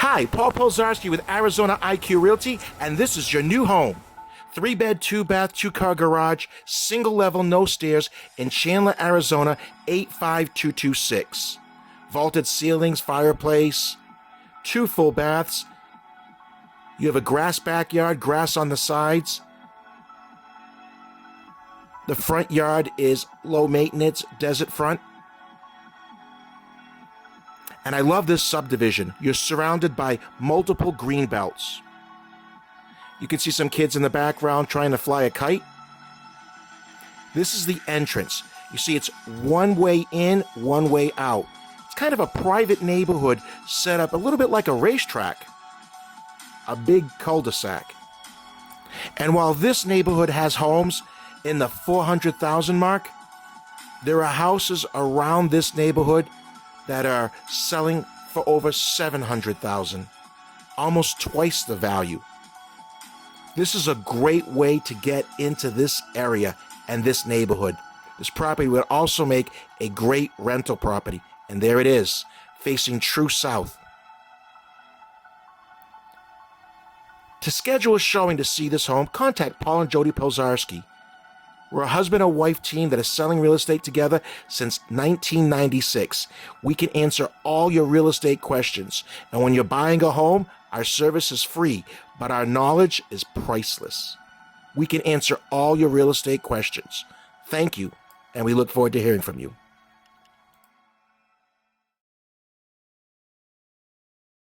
Hi, Paul Polzarski with Arizona IQ Realty, and this is your new home. 3-bed, 2-bath, 2-car garage, single level, no stairs in Chandler, Arizona, 85226. Vaulted ceilings, fireplace, 2 full baths. You have a grass backyard, grass on the sides. The front yard is low maintenance, desert front. And I love this subdivision. You're surrounded by multiple greenbelts. You can see some kids in the background trying to fly a kite. This is the entrance. You see it's one way in, one way out. It's kind of a private neighborhood set up a little bit like a racetrack. A big cul-de-sac. And while this neighborhood has homes in the 400,000 mark, there are houses around this neighborhood that are selling for over 700,000, almost twice the value. This is a great way to get into this area and this neighborhood. This property would also make a great rental property, and there it is, facing true south. To schedule a showing to see this home, contact Paul and Jody Polzarski. We're a husband and wife team that is selling real estate together since 1996. We can answer all your real estate questions. And when you're buying a home, our service is free, but our knowledge is priceless. We can answer all your real estate questions. Thank you, and we look forward to hearing from you.